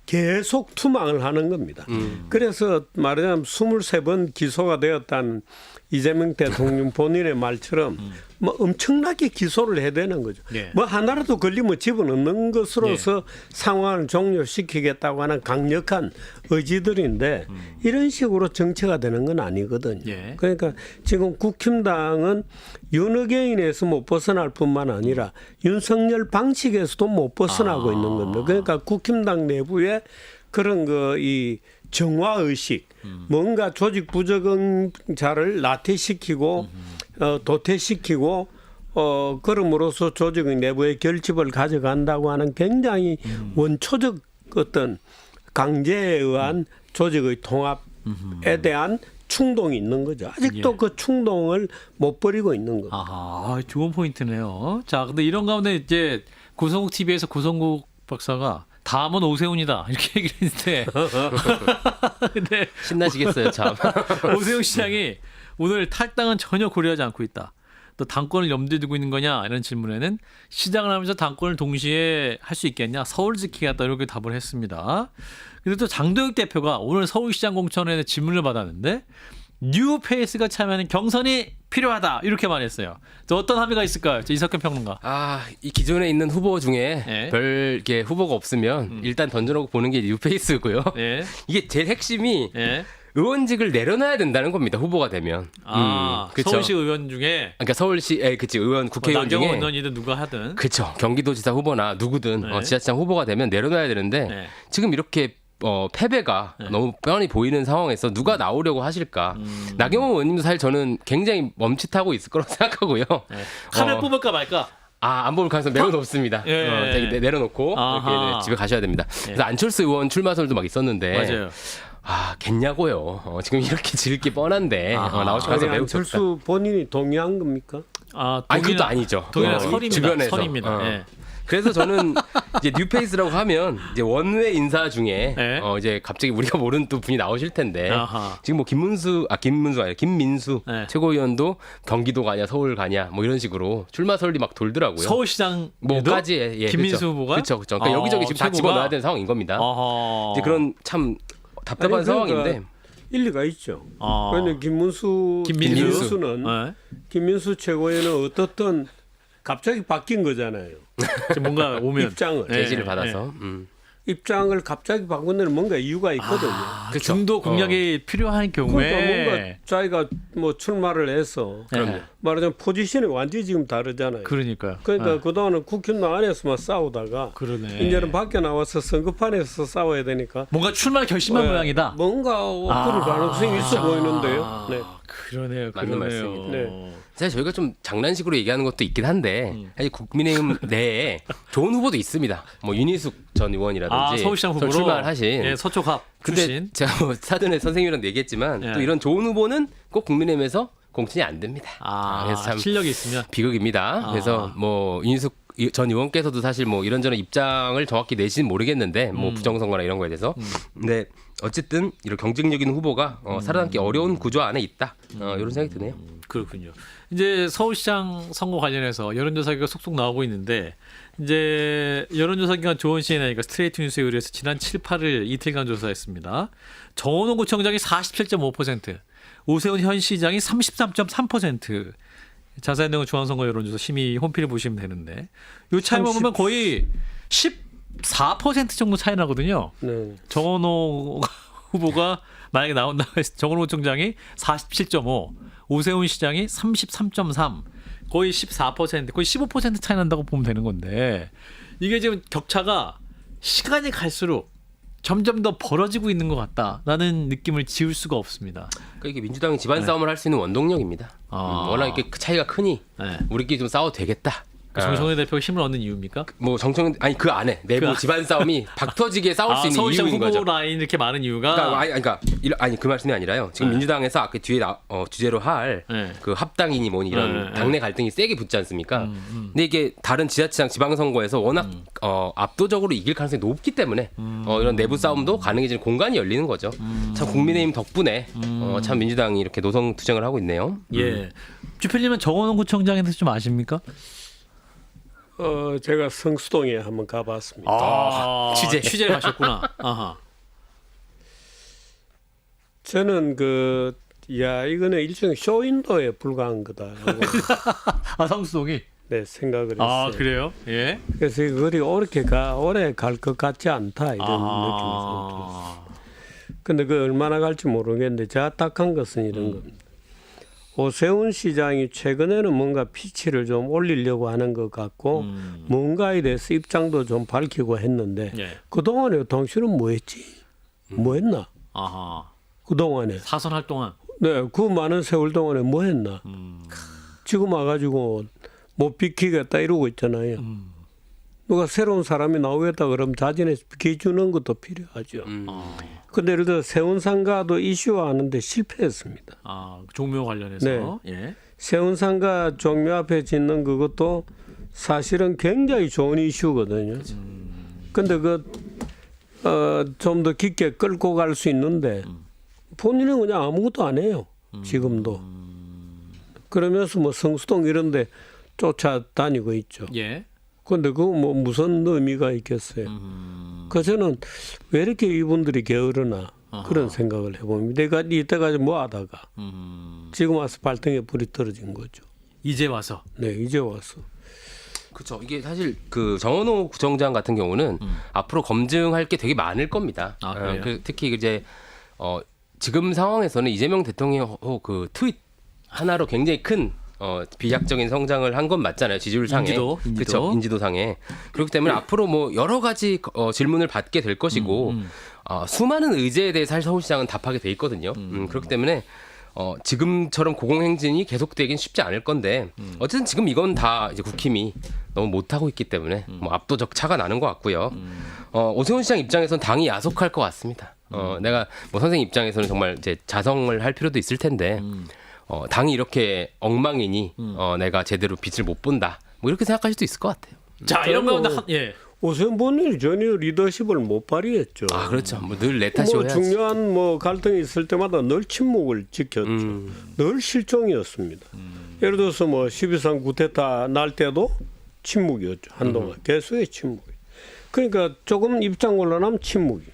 계속 투망을 하는 겁니다. 그래서 말하자면 23번 기소가 되었다는 이재명 대통령 본인의 말처럼 뭐 엄청나게 기소를 해야 되는 거죠. 네. 뭐 하나라도 걸리면 집어넣는 것으로서 상황을 종료시키겠다고 하는 강력한 의지들인데 이런 식으로 정치가 되는 건 아니거든요. 예. 그러니까 지금 국힘당은 윤핵인에서 못 벗어날 뿐만 아니라 윤석열 방식에서도 못 벗어나고 있는 겁니다. 그러니까 국힘당 내부에 그런 이 정화 의식, 뭔가 조직 부적응자를 나태시키고 도태시키고 그럼으로써 조직의 내부의 결집을 가져간다고 하는 굉장히 원초적 어떤 강제에 의한 조직의 통합에 대한 충동이 있는 거죠. 아직도 예. 그 충동을 못 버리고 있는 겁니다. 아, 좋은 포인트네요. 자, 근데 이런 가운데 이제 고성국 TV에서 고성국 박사가 다음은 오세훈이다 이렇게 얘기를 했는데, 근데 신나시겠어요 참. 오세훈 시장이 오늘 탈당은 전혀 고려하지 않고 있다. 또 당권을 염두에 두고 있는 거냐 이런 질문에는 시장을 하면서 당권을 동시에 할 수 있겠냐 서울 지키겠다 이렇게 답을 했습니다. 근데 또 장도혁 대표가 오늘 서울시장 공천에 질문을 받았는데 뉴페이스가 참여하는 경선이 필요하다 이렇게 말했어요. 또 어떤 합의가 있을까요? 이석현 평론가. 이 기존에 있는 후보 중에 예. 별 이렇게 후보가 없으면 일단 던져놓고 보는 게 뉴페이스고요. 예. 이게 제일 핵심이 예. 의원직을 내려놔야 된다는 겁니다. 후보가 되면. 그쵸? 서울시 의원 중에 그러니까 서울시, 그치 의원 국회의원 나경원 중에. 의원이든 누가 하든. 그렇죠. 경기도지사 후보나 누구든 네. 지자체장 후보가 되면 내려놔야 되는데 네. 지금 이렇게 패배가 너무 뻔히 보이는 상황에서 누가 나오려고 하실까? 나경원 의원님도 사실 저는 굉장히 멈칫하고 있을 거라고 생각하고요. 네. 칼을 뽑을까 말까. 안 뽑을 가능성 매우 높습니다. 예. 되게 내려놓고 아하. 이렇게 집에 가셔야 됩니다. 그래서 안철수 의원 출마설도 막 있었는데 맞아요. 겠냐고요. 지금 이렇게 지을 게 뻔한데 나오실 가능성 매우 높다. 안철수 본인이 동의한 겁니까? 아니 그것도 아니죠. 동의는 설입니다. 주변에서. 선입니다. 예. 그래서 저는 이제 뉴페이스라고 하면 이제 원외 인사 중에 네. 이제 갑자기 우리가 모르는 또 분이 나오실 텐데 아하. 지금 뭐 김민수 아니라 김민수 네. 최고위원도 경기도 가냐 서울 가냐 뭐 이런 식으로 출마설이 막 돌더라고요. 서울시장 뭐까지 김민수 후보가 그렇죠. 그러니까 여기저기 지금 다 최고가? 집어넣어야 되는 상황인 겁니다. 아하. 이제 그런 참 답답한 아니, 상황인데 그러니까 일리가 있죠. 아. 그런데 김민수는 네. 김민수 최고위원은 어떻든 갑자기 바뀐 거잖아요. 뭔가 오면 입장을. 네. 제지를 받아서 입장을 갑자기 바꾼 데는 뭔가 이유가 있거든요. 그쵸. 중도 공략이 필요한 경우에 그러니까 뭔가 자기가 뭐 출마를 해서 그럼요. 말하자면 포지션이 완전히 지금 다르잖아요. 그러니까요. 그러니까 그동안은 국힘당 안에서만 싸우다가 그러네. 이제는 밖에 나와서 선거판에서 싸워야 되니까 뭔가 출마 결심한 모양이다. 뭔가 엎을 가능성이 있어 보이는데요. 네. 그러네요. 맞는 그러네요. 말씀입니다. 네. 사실 저희가 좀 장난식으로 얘기하는 것도 있긴 한데 사실 국민의힘 내에 좋은 후보도 있습니다. 뭐 윤희숙 전 의원이라든지 서울시장 후보로 출마를 하신. 예, 서초갑 근데 출신. 제가 뭐 사전에 선생님이랑 얘기했지만 예. 또 이런 좋은 후보는 꼭 국민의힘에서 공천이 안 됩니다. 그래서 참 실력이 있으면. 비극입니다. 그래서 뭐 윤희숙 전 의원께서도 사실 뭐 이런저런 입장을 정확히 내시는 모르겠는데 뭐 부정선거나 이런 거에 대해서 근데 어쨌든 이런 경쟁력 있는 후보가 살아남기 어려운 구조 안에 있다 이런 생각이 드네요. 그렇군요. 이제 서울시장 선거 관련해서 여론조사기가 속속 나오고 있는데 이제 여론조사기관 조원 CNN이가 스트레이트 뉴스에 의뢰해서 지난 7, 8일 이틀간 조사했습니다. 정원호 구청장이 47.5%, 오세훈 현 시장이 33.3%. 자세한 내용은 중앙선거 여론조사 심의 홈페이지 보시면 되는데 이 차이만 보면 거의 14% 정도 차이 나거든요. 네. 정원호 후보가 만약에 나온다고 했을 때 정원호 구청장이 47.5, 오세훈 시장이 33.3, 거의 14%, 거의 15% 차이 난다고 보면 되는 건데 이게 지금 격차가 시간이 갈수록 점점 더 벌어지고 있는 것 같다라는 느낌을 지울 수가 없습니다. 그러니까 이게 민주당이 집안 싸움을 할 수 있는 원동력입니다. 워낙 이렇게 차이가 크니 네. 우리끼리 좀 싸워도 되겠다. 정청래 대표가 힘을 얻는 이유입니까? 뭐 정청 아니 그 안에 내부 집안 싸움이 박터지게 싸울 수 있는 서울시장 이유인 후보 거죠. 라인 이렇게 많은 이유가 아니 그 말씀이 아니라요. 지금 민주당에서 아까 뒤에 주제로 할 그 합당이니 뭐니 이런 당내 갈등이 세게 붙지 않습니까? 근데 이게 다른 지자체장 지방선거에서 워낙 압도적으로 이길 가능성이 높기 때문에 이런 내부 싸움도 가능해지는 공간이 열리는 거죠. 참 국민의힘 덕분에 참 민주당이 이렇게 노성투쟁을 하고 있네요. 예. 주필님은 정원홍 구청장에 대해서 좀 아십니까? 제가 성수동에 한번 가봤습니다. 취재를 가셨구나. 아하. 저는 이거는 일종의 쇼윈도에 불과한 거다. 성수동이? 네, 생각을 했어요. 그래요? 예. 그래서 그리 오래 갈 것 같지 않다 이런 느낌이 들었어요. 근데 얼마나 갈지 모르겠는데 제가 딱한 것은 이런 겁니다. 오세훈 시장이 최근에는 뭔가 피치를 좀 올리려고 하는 것 같고 뭔가에 대해서 입장도 좀 밝히고 했는데 예. 그동안에 당신은 뭐 했지? 뭐 했나? 아하. 그동안에. 사선 활동한. 네, 그 많은 세월 동안에 뭐 했나? 지금 와가지고 못 비키겠다 이러고 있잖아요. 누가 새로운 사람이 나오겠다 그러면 자진해서 비켜주는 것도 필요하죠. 근데 예를 들어 세운상가도 이슈화하는데 실패했습니다. 종묘 관련해서. 네. 예. 세운상가 종묘 앞에 짓는 그것도 사실은 굉장히 좋은 이슈거든요. 근데 좀 더 깊게 끌고 갈 수 있는데 본인은 그냥 아무것도 안 해요. 지금도. 그러면서 뭐 성수동 이런 데 쫓아다니고 있죠. 예. 근데 그거 뭐 무슨 의미가 있겠어요. 그래서 저는 왜 이렇게 이분들이 게으르나 그런 생각을 해봅니다. 내가 이때까지 뭐 하다가 지금 와서 발등에 불이 떨어진 거죠. 이제 와서. 네, 이제 와서. 그렇죠. 이게 사실 그 정원호 구청장 같은 경우는 앞으로 검증할 게 되게 많을 겁니다. 그래요? 특히 이제 지금 상황에서는 이재명 대통령 그 트윗 하나로 굉장히 큰 비약적인 성장을 한 건 맞잖아요. 지지율상에. 인지도. 그렇죠. 인지도상에. 그렇기 때문에 앞으로 뭐 여러 가지 질문을 받게 될 것이고 수많은 의제에 대해 사실 서울시장은 답하게 돼 있거든요. 그렇기 때문에 지금처럼 고공행진이 계속되긴 쉽지 않을 건데 어쨌든 지금 이건 다 이제 국힘이 너무 못하고 있기 때문에 뭐 압도적 차가 나는 것 같고요. 오세훈 시장 입장에서는 당이 야속할 것 같습니다. 내가 뭐 선생님 입장에서는 정말 이제 자성을 할 필요도 있을 텐데 당이 이렇게 엉망이니 내가 제대로 빛을 못 본다. 뭐 이렇게 생각할 수도 있을 것 같아요. 자, 이런 가운데 예. 오세훈 본인이 전혀 리더십을 못 발휘했죠. 그렇죠. 뭐 늘 내 탓이 뭐 해야지. 중요한 뭐 갈등이 있을 때마다 늘 침묵을 지켰죠. 늘 실종이었습니다. 예를 들어서 뭐 12.3 구테타 날 때도 침묵이었죠. 한동안 계속의 침묵. 그러니까 조금 입장 곤란하면 침묵이.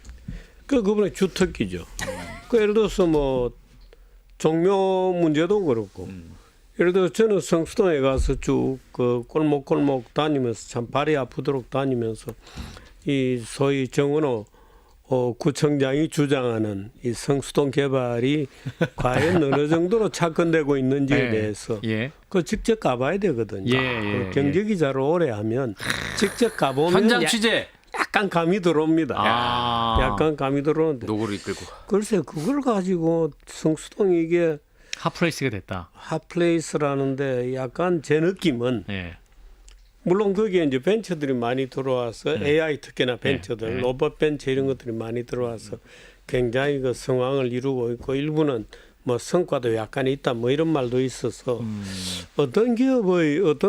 그분의 주특기죠. 예를 들어서 뭐 종묘 문제도 그렇고 예를 들어 저는 성수동에 가서 쭉 그 골목골목 다니면서 참 발이 아프도록 다니면서 이 소위 정은호 구청장이 주장하는 이 성수동 개발이 과연 어느 정도로 착근되고 있는지에 대해서 그 직접 가봐야 되거든요. 경제 기자를 오래 하면 직접 가보면 현장 취재. 약간 감이 들어옵니다. 약간 감이 들어오는데 노고를 이끌고. 글쎄 그걸 가지고 성수동이 이게 핫플레이스가 됐다. 핫플레이스라는데 약간 제 느낌은 물론 거기에 이제 벤처들이 많이 들어와서 AI 특히나 벤처들 로봇 벤처 이런 것들이 많이 들어와서 굉장히 그 성황을 이루고 있고 일부는 뭐 성과도 약간 있다 뭐 이런 말도 있어서 어떤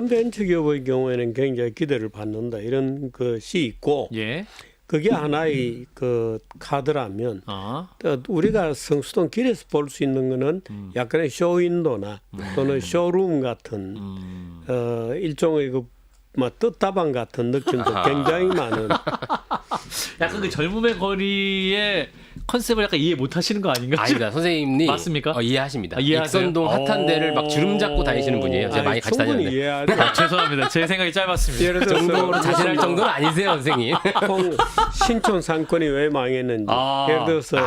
벤처 기업의 경우에는 굉장히 기대를 받는다 이런 것이 있고 그게 하나의 그 카드라면 우리가 성수동 길에서 볼 수 있는 거는 약간의 쇼윈도나 또는 쇼룸 같은 일종의 뭐 뜻다방 같은 느낌도 굉장히 많은. 약간 그 젊음의 거리의 컨셉을 약간 이해 못 하시는 거 아닌가요? 아닙니다. 선생님이 맞습니까? 이해하십니다. 이해하세요? 익선동 핫한 데를 막 주름 잡고 다니시는 분이에요. 제가 많이 같이 충분히 다녔는데. 이해하죠. 죄송합니다. 제 생각이 짧았습니다. 예를 그 정도로 들어서 자신할 정도는 아니세요, 선생님. 신촌 상권이 왜 망했는지 예를 들어서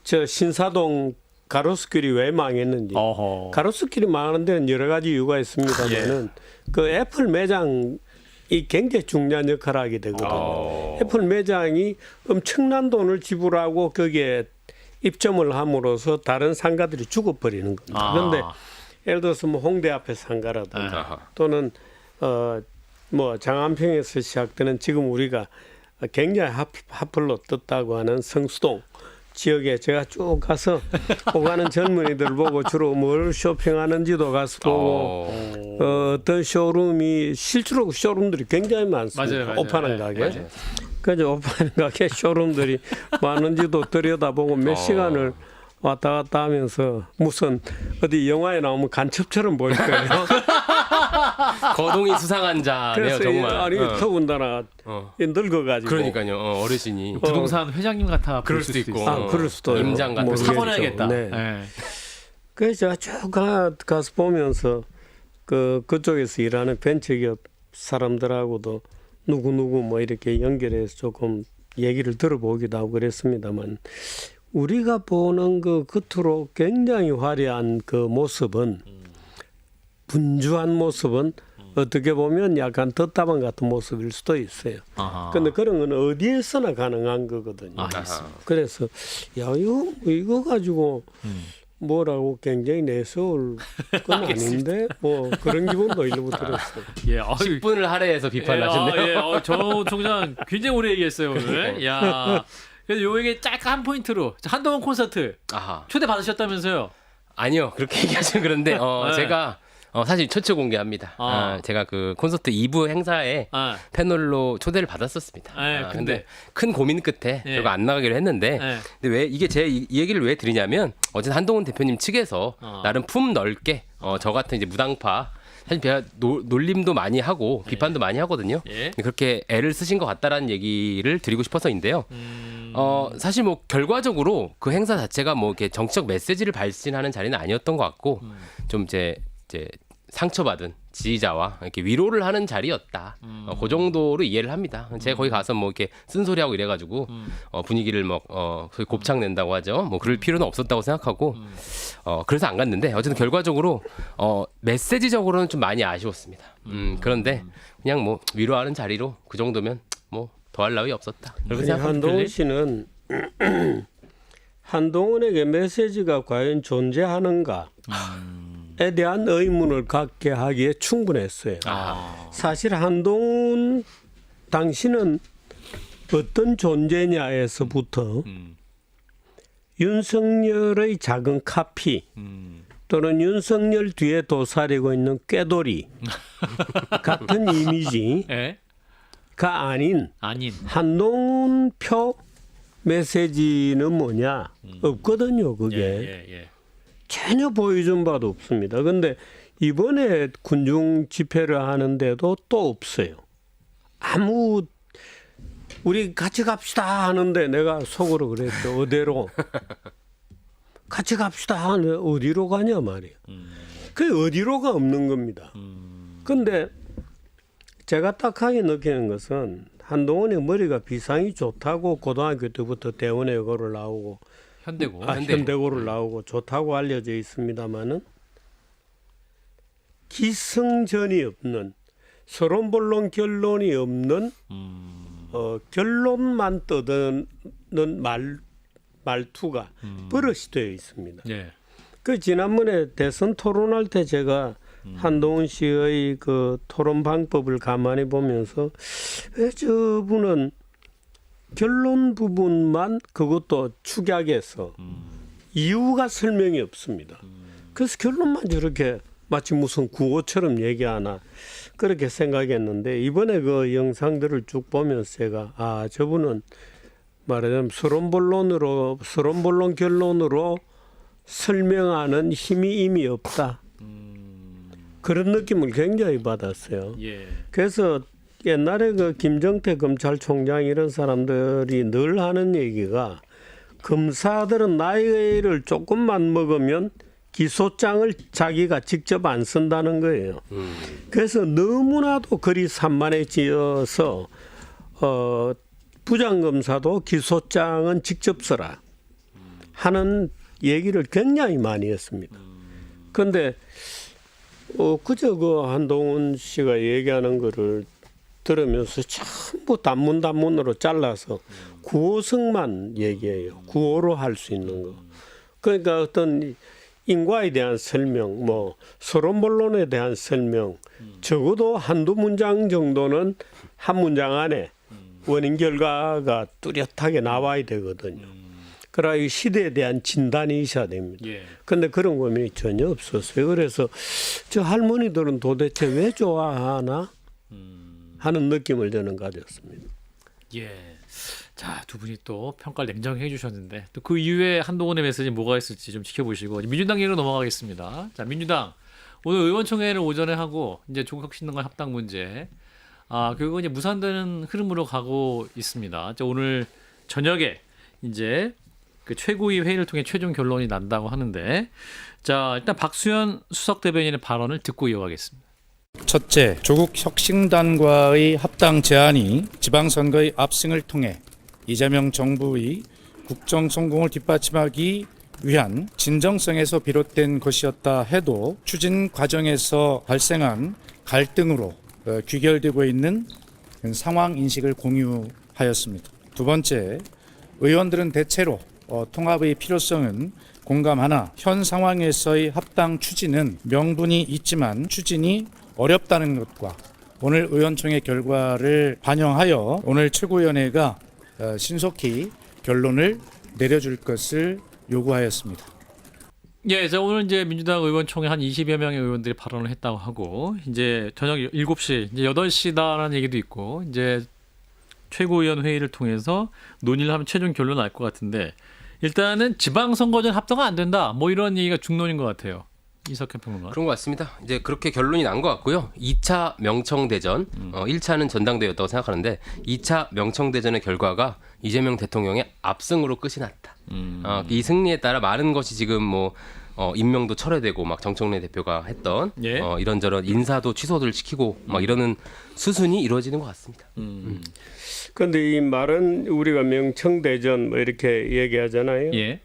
저 신사동 가로수길이 왜 망했는지. 어허. 가로수길이 망하는 데는 여러 가지 이유가 있습니다만은 그 애플 매장이 굉장히 중요한 역할을 하게 되거든요. 애플 매장이 엄청난 돈을 지불하고 거기에 입점을 함으로써 다른 상가들이 죽어버리는 겁니다. 그런데 예를 들어서 뭐 홍대 앞에 상가라든지 또는 뭐 장안평에서 시작되는 지금 우리가 굉장히 핫플로 떴다고 하는 성수동 지역에 제가 쭉 가서 오가는 젊은이들 보고 주로 뭘 쇼핑하는지도 가서 보고 어떤 쇼룸이 실제로 쇼룸들이 굉장히 많습니다. 맞아요. 오픈한 네, 가게. 맞아요. 그래서 오픈한 가게 쇼룸들이 많은지도 들여다보고 몇 시간을 왔다 갔다 하면서 무슨 어디 영화에 나오면 간첩처럼 보일 거예요. 거동이 수상한 자네요 그래서 정말. 아니 더군다나 늙어가지고 그러니까요. 어르신이. 부동산 회장님 같아 그럴 보일 수도 있고. 그럴 수도 임장 같은 모르겠죠. 사버려야겠다. 네. 네. 그래서 제가 쭉 가서 보면서 그쪽에서 일하는 벤처기업 사람들하고도 누구누구 뭐 이렇게 연결해서 조금 얘기를 들어보기도 하고 그랬습니다만 우리가 보는 그 겉으로 굉장히 화려한 그 모습은 분주한 모습은 어떻게 보면 약간 덧다방 같은 모습일 수도 있어요. 그런데 그런 건 어디에서나 가능한 거거든요. 그래서 야 이거 가지고 뭐라고 굉장히 내세울 건 아닌데 뭐 그런 기분도 일부 들었어요. 예, 10분을 할애해서 비판하셨네요. 정 총장 굉장히 오래 얘기했어요 오늘. 야, 그래서 요 얘기 짧게 한 포인트로 한동훈 콘서트 초대 받으셨다면서요? 아니요, 그렇게 얘기하시면 그런데 네. 제가 사실 최초 공개합니다. 제가 그 콘서트 2부 행사에 패널로 초대를 받았었습니다. 근데 큰 고민 끝에 결국 안 나가기로 했는데 근데 왜 이게 이 얘기를 왜 드리냐면 어제 한동훈 대표님 측에서 나름 품 넓게 저 같은 이제 무당파 사실 제가 놀림도 많이 하고 비판도 많이 하거든요. 그렇게 애를 쓰신 것 같다라는 얘기를 드리고 싶어서인데요. 사실 뭐 결과적으로 그 행사 자체가 뭐 이렇게 정치적 메시지를 발신하는 자리는 아니었던 것 같고 좀 이제 상처받은 지지자와 이렇게 위로를 하는 자리였다. 그 정도로 이해를 합니다. 제가 거기 가서 뭐 이렇게 쓴소리하고 이래가지고 분위기를 소위 곱창 낸다고 하죠. 뭐 그럴 필요는 없었다고 생각하고 그래서 안 갔는데 어쨌든 결과적으로 메시지적으로는 좀 많이 아쉬웠습니다. 그런데 그냥 뭐 위로하는 자리로 그 정도면 뭐 더할 나위 없었다. 그렇게 생각합니다. 한동훈 씨는 한동훈에게 메시지가 과연 존재하는가에 대한 의문을 갖게 하기에 충분했어요. 사실 한동훈 당신은 어떤 존재냐에서부터 윤석열의 작은 카피 또는 윤석열 뒤에 도사리고 있는 꾀돌이 같은 이미지가 아닌 한동훈 표 메시지는 뭐냐 없거든요. 그게 전혀 보여준 바도 없습니다. 그런데 이번에 군중 집회를 하는데도 또 없어요. 우리 같이 갑시다 하는데 내가 속으로 그랬죠. 어디로? 같이 갑시다 하는데 어디로 가냐 말이에요. 그 어디로가 없는 겁니다. 그런데 제가 딱하게 느끼는 것은 한동훈의 머리가 비상이 좋다고 고등학교 때부터 대원여고를 나오고 현대고를 나오고 좋다고 알려져 있습니다마는 기승전이 없는 서론본론 결론이 없는 결론만 떠드는 말투가 버릇이 되어 있습니다. 그 지난번에 대선 토론할 때 제가 한동훈 씨의 그 토론 방법을 가만히 보면서 왜 저분은 결론 부분만 그것도 축약해서 이유가 설명이 없습니다. 그래서 결론만 저렇게 마치 무슨 구호처럼 얘기하나 그렇게 생각했는데 이번에 그 영상들을 쭉 보면서 제가 저분은 말하자면 서론본론 결론으로 설명하는 힘이 이미 없다. 그런 느낌을 굉장히 받았어요. 그래서 옛날에 그 김정태 검찰총장 이런 사람들이 늘 하는 얘기가 검사들은 나이를 조금만 먹으면 기소장을 자기가 직접 안 쓴다는 거예요. 그래서 너무나도 글이 산만해지어서 부장검사도 기소장은 직접 써라 하는 얘기를 굉장히 많이 했습니다. 그런데 그저 그 한동훈 씨가 얘기하는 거를 들으면서 전부 단문으로 잘라서 구호성만 얘기해요. 구호로 할 수 있는 거. 그러니까 어떤 인과에 대한 설명, 뭐 서론본론에 대한 설명, 적어도 한두 문장 정도는 한 문장 안에 원인 결과가 뚜렷하게 나와야 되거든요. 그래야 이 시대에 대한 진단이 있어야 됩니다. 그런데 그런 고민이 전혀 없었어요. 그래서 저 할머니들은 도대체 왜 좋아하나 하는 느낌을 저는 가졌습니다. 예. 자, 두 분이 또 평가를 냉정히 해주셨는데 또 그 이후에 한동훈의 메시지 뭐가 있을지 좀 지켜보시고 민주당 얘기로 넘어가겠습니다. 자, 민주당 오늘 의원총회를 오전에 하고 이제 조국혁신당과 합당 문제, 결국 이제 무산되는 흐름으로 가고 있습니다. 자, 오늘 저녁에 이제 그 최고위 회의를 통해 최종 결론이 난다고 하는데, 자, 일단 박수현 수석 대변인의 발언을 듣고 이어가겠습니다. 첫째, 조국 혁신단과의 합당 제안이 지방선거의 압승을 통해 이재명 정부의 국정 성공을 뒷받침하기 위한 진정성에서 비롯된 것이었다 해도 추진 과정에서 발생한 갈등으로 귀결되고 있는 상황 인식을 공유하였습니다. 두 번째, 의원들은 대체로 통합의 필요성은 공감하나 현 상황에서의 합당 추진은 명분이 있지만 추진이 어렵다는 것과 오늘 의원총회 결과를 반영하여 오늘 최고위원회가 신속히 결론을 내려줄 것을 요구하였습니다. 예, 자, 오늘 이제 민주당 의원총회 한 20여 명의 의원들이 발언을 했다고 하고 이제 저녁 7시, 이제 8시다라는 얘기도 있고 이제 최고위원 회의를 통해서 논의를 하면 최종 결론 날 것 같은데 일단은 지방선거전 합당은 안 된다. 뭐 이런 얘기가 중론인 것 같아요. 이석현 평론가. 그런 것 같습니다. 이제 그렇게 결론이 난 것 같고요. 2차 명청대전, 1차는 전당대회였다고 생각하는데 2차 명청대전의 결과가 이재명 대통령의 압승으로 끝이 났다. 이 승리에 따라 많은 것이 지금 뭐 임명도 철회되고 막 정청래 대표가 했던 예. 이런저런 인사도 취소를 시키고 막 이러는 수순이 이루어지는 것 같습니다. 그런데 이 말은 우리가 명청대전 뭐 이렇게 얘기하잖아요. 예.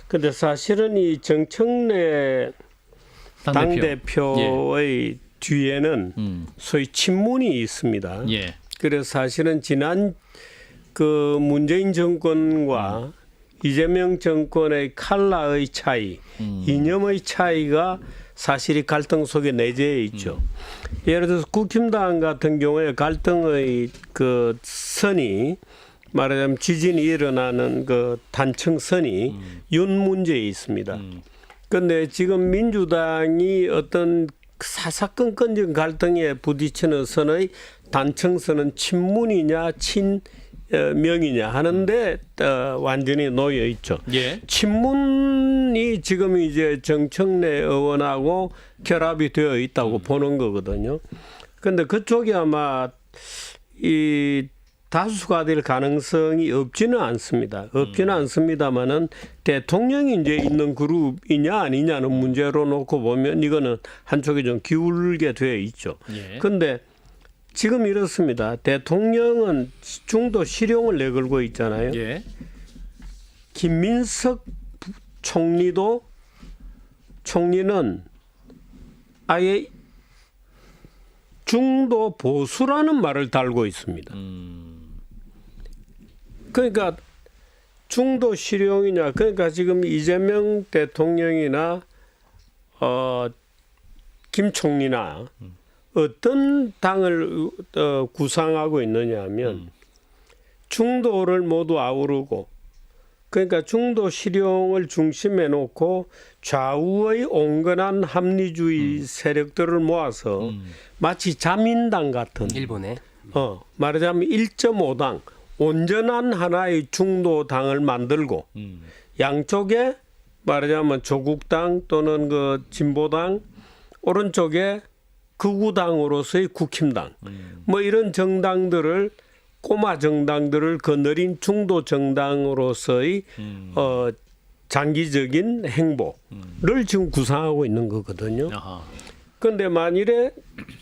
근데 사실은 이 정청래 당대표의 뒤에는 소위 친문이 있습니다. 예. 그래서 사실은 지난 그 문재인 정권과 이재명 정권의 칼라의 차이, 이념의 차이가 사실이 갈등 속에 내재해 있죠. 예를 들어서 국힘당 같은 경우에 갈등의 그 선이 말하자면 지진이 일어나는 그 단층선이 윤 문제에 있습니다. 그런데 지금 민주당이 어떤 사사건건적 갈등에 부딪히는 선의 단층선은 친문이냐 친명이냐 하는데 완전히 놓여 있죠. 예. 친문이 지금 이제 정청래 의원하고 결합이 되어 있다고 보는 거거든요. 그런데 그쪽이 아마 이 다수가 될 가능성이 없지는 않습니다. 없지는 않습니다만은 대통령이 이제 있는 그룹이냐 아니냐는 문제로 놓고 보면 이거는 한쪽에 좀 기울게 되어 있죠. 그런데 지금 이렇습니다. 대통령은 중도 실용을 내걸고 있잖아요. 예. 김민석 총리는 아예 중도 보수라는 말을 달고 있습니다. 그러니까 중도 실용이냐, 그러니까 지금 이재명 대통령이나 김 총리나 어떤 당을 구상하고 있느냐 하면 중도를 모두 아우르고, 그러니까 중도 실용을 중심에 놓고 좌우의 온건한 합리주의 세력들을 모아서 마치 자민당 같은 일본에 말하자면 1.5당 온전한 하나의 중도당을 만들고 양쪽에 말하자면 조국당 또는 그 진보당, 오른쪽에 극우당으로서의 국힘당 뭐 이런 정당들을 꼬마 정당들을 거느린 중도 정당으로서의 장기적인 행보를 지금 구상하고 있는 거거든요. 그런데 만일에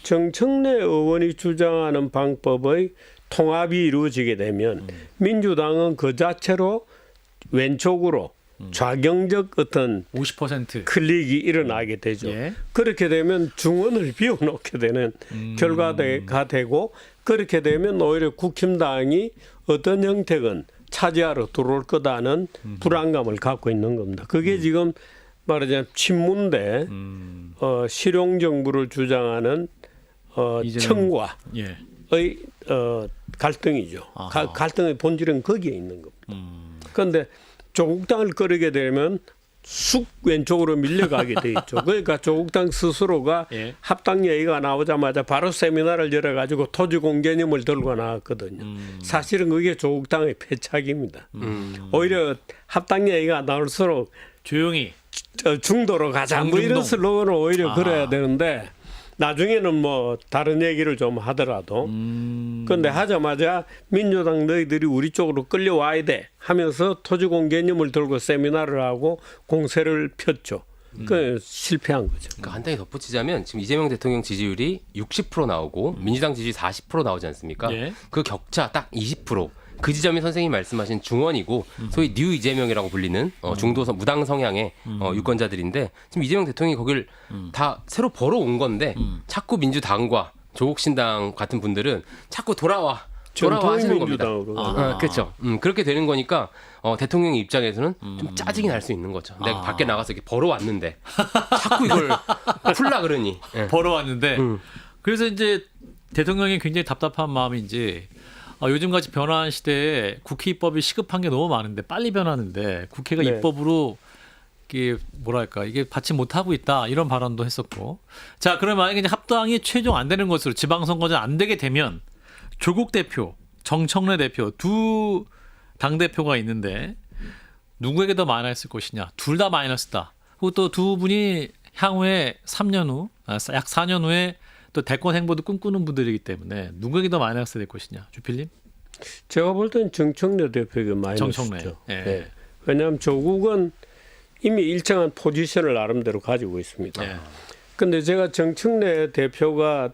정청래 의원이 주장하는 방법의 통합이 이루어지게 되면 민주당은 그 자체로 왼쪽으로 좌경적 어떤 50%. 클릭이 일어나게 되죠. 예. 그렇게 되면 중원을 비워놓게 되는 결과가 되고 그렇게 되면 오히려 국힘당이 어떤 형태건 차지하러 들어올 거다는 불안감을 갖고 있는 겁니다. 그게 지금 말하자면 친문대 실용 정부를 주장하는 이재명. 청과의 예. 갈등이죠. 아하. 갈등의 본질은 거기에 있는 겁니다. 그런데 조국 당을 끌게 되면 쑥 왼쪽으로 밀려가게 돼 있죠. 그러니까 조국 당 스스로가 예. 합당 얘기가 나오자마자 바로 세미나를 열어가지고 토지공 개념을 들고 나왔거든요. 사실은 그게 조국 당의 패착입니다. 오히려 합당 얘기가 나올수록 조용히. 중도로 가자 뭐 정중동. 이런 슬로건을 오히려 아. 걸어야 되는데 나중에는 뭐 다른 얘기를 좀 하더라도 그런데 하자마자 민주당 너희들이 우리 쪽으로 끌려와야 돼 하면서 토지공 개념을 들고 세미나를 하고 공세를 폈죠. 그 실패한 거죠. 그러니까 간단히 덧붙이자면 지금 이재명 대통령 지지율이 60% 나오고 민주당 지지율이 40% 나오지 않습니까? 예. 그 격차 딱 20%. 그 지점이 선생님 말씀하신 중원이고 소위 뉴 이재명이라고 불리는 중도성 무당 성향의 유권자들인데 지금 이재명 대통령이 거길 다 새로 벌어온 건데 자꾸 민주당과 조국신당 같은 분들은 자꾸 돌아와 하시는 겁니다. 전통민주당으로. 그렇죠. 그렇게 되는 거니까 대통령 입장에서는 좀 짜증이 날 수 있는 거죠. 내가 밖에 나가서 이렇게 벌어왔는데 자꾸 이걸 풀라 그러니. 예. 벌어왔는데 그래서 이제 대통령이 굉장히 답답한 마음인지 요즘같이 변화한 시대에 국회 입법이 시급한 게 너무 많은데 빨리 변하는데 국회가 네. 입법으로 이게 뭐랄까 이게 받지 못하고 있다 이런 발언도 했었고 자 그러면 만약에 이제 합당이 최종 안 되는 것으로 지방선거제 안 되게 되면 조국 대표, 정청래 대표 두 당 대표가 있는데 누구에게 더 마이너스일 것이냐 둘 다 마이너스다. 그리고 또 두 분이 향후에 3년 후, 약 4년 후에 또 대권 행보도 꿈꾸는 분들이기 때문에 누구에게 더 마이너스 될 것이냐, 주필님? 제가 볼 때는 정청래 대표가 마이너스죠. 정청래. 예. 네. 왜냐하면 조국은 이미 일정한 포지션을 나름대로 가지고 있습니다. 예. 근데 제가 정청래 대표가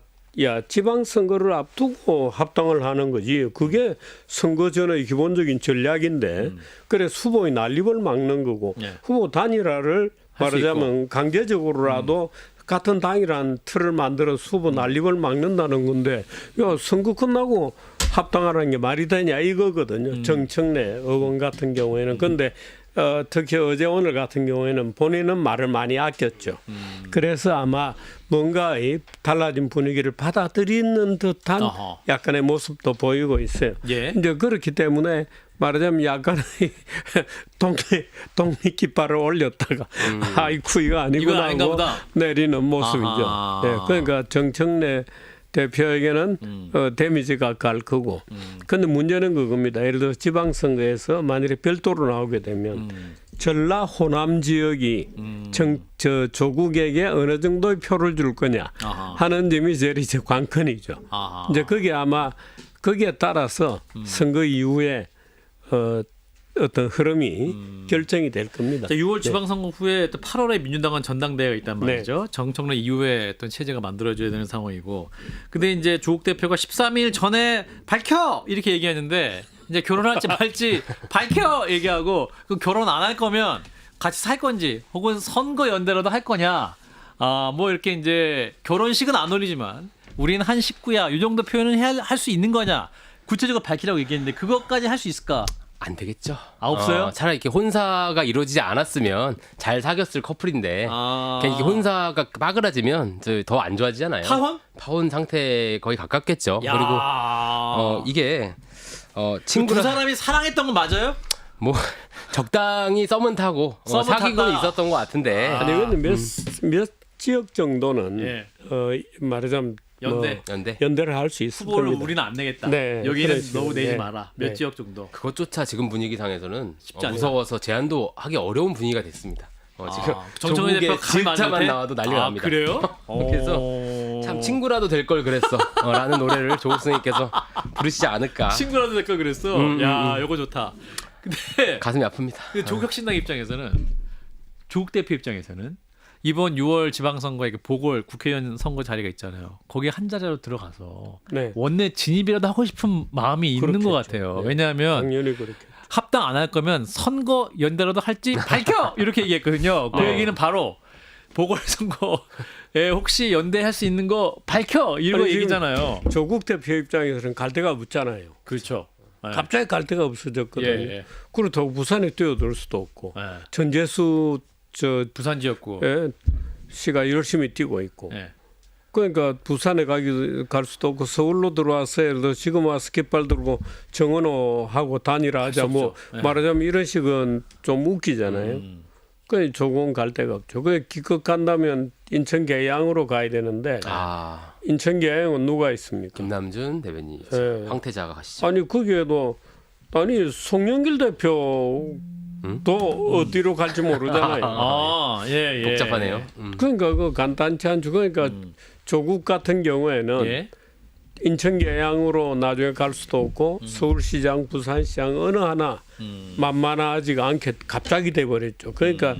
지방선거를 앞두고 합당을 하는 거지 그게 선거 전의 기본적인 전략인데 그래서 후보의 난립을 막는 거고 예. 후보 단일화를 할수 말하자면 강제적으로라도 같은 당이라는 틀을 만들어서 후보 난립을 막는다는 건데 야 선거 끝나고 합당하라는 게 말이 되냐 이거거든요. 정청래 의원 같은 경우에는. 근데 특히 어제 오늘 같은 경우에는 본인은 말을 많이 아꼈죠. 그래서 아마 뭔가의 달라진 분위기를 받아들이는 듯한 어허. 약간의 모습도 보이고 있어요. 예. 이제 그렇기 때문에 말하자면 약간의 동네 깃발을 올렸다가 아이쿠 이거 이건 아니구나 아닌가 하고 보다. 내리는 모습이죠. 아하. 예, 그러니까 정청래 대표에게는 데미지가 갈 거고. 근데 문제는 그겁니다. 예를 들어 지방선거에서 만일에 별도로 나오게 되면 전라 호남 지역이 조국에게 어느 정도의 표를 줄 거냐 아하. 하는 점이 제일 이제 관건이죠. 아하. 이제 그게 아마 거기에 따라서 선거 이후에 어떤 흐름이 결정이 될 겁니다. 자, 6월 지방선거 후에 또 8월에 민주당은 전당대회가 있단 말이죠. 정청래 이후에 어떤 체제가 만들어져야 되는 상황이고. 근데 이제 조국 대표가 13일 전에 밝혀 이렇게 얘기했는데 이제 결혼할지 말지 밝혀 얘기하고 그 결혼 안 할 거면 같이 살 건지 혹은 선거 연대라도 할 거냐. 뭐 이렇게 이제 결혼식은 안 올리지만 우리는 한 식구야. 이 정도 표현은 할 수 있는 거냐. 구체적으로 밝히라고 얘기했는데 그것까지 할 수 있을까? 안 되겠죠. 없어요? 차라리 이렇게 혼사가 이루어지지 않았으면 잘 사귀었을 커플인데 그냥 이게 혼사가 빠그라지면 더 안 좋아지잖아요. 파혼 상태 거의 가깝겠죠. 야. 그리고 이게 두 친구랑 사람이 사랑했던 건 맞아요? 뭐 적당히 썸은 타고 썸은 사귀고는 탔다. 있었던 것 같은데 아니 근데 몇 지역 정도는 예. 말하자면 연대. 연대 를 할 수 있을 후보를 겁니다. 우리는 안 내겠다. 네, 여기는 그렇죠. 너무 내지 네. 마라. 몇 네. 지역 정도. 그것조차 지금 분위기상에서는 않다. 무서워서 제안도 하기 어려운 분위기가 됐습니다. 지금 정청래 조국의 대표 감이 질자만 많은데? 나와도 난리가 납니다. 그래요? 그래서 참 친구라도 될 걸 그랬어 라는 노래를 조국 선생님께서 부르시지 않을까. 친구라도 될 걸 그랬어. 야, 이거 좋다. 근데 가슴이 아픕니다. 조국혁신당 입장에서는 조국 대표 입장에서는 이번 6월 지방선거에 그 보궐 국회의원 선거 자리가 있잖아요. 거기에 한 자리로 들어가서 네. 원내 진입이라도 하고 싶은 마음이 있는 것 그렇겠죠. 같아요. 네. 왜냐하면 당연히 그렇겠죠. 합당 안 할 거면 선거 연대라도 할지 밝혀 이렇게 얘기했거든요. 그 얘기는 바로 보궐선거에 혹시 연대할 수 있는 거 밝혀 이런 아니, 지금 얘기잖아요. 조국 대표 입장에서는 갈 데가 없잖아요. 그렇죠. 네. 갑자기 갈 데가 없어졌거든요. 예, 예. 그렇다고 부산에 뛰어들 수도 없고 예. 전재수 부산 지역구. 씨가 열심히 뛰고 있고 예. 그러니까 부산에 갈 수도 없고 서울로 들어와서 예를 들어 지금 와서 깃발 들고 정은호하고 단일화 하자 수 뭐 없죠. 네. 말하자면 이런 식은 좀 웃기잖아요. 그러니까 조금 갈 데가 없죠. 그 기껏 간다면 인천 계양으로 가야 되는데 아 인천 계양은 누가 있습니까? 김남준 대변인 예. 황태자가 가시죠. 아니 거기에도 아니 송영길 대표도 어디로 갈지 모르잖아요. 아, 예, 예. 복잡하네요. 그러니까 그 간단치 않죠. 그러니까 조국 같은 경우에는 예. 인천 계양으로 나중에 갈 수도 없고 서울시장, 부산시장 어느 하나 만만하지가 않게 갑자기 돼버렸죠. 그러니까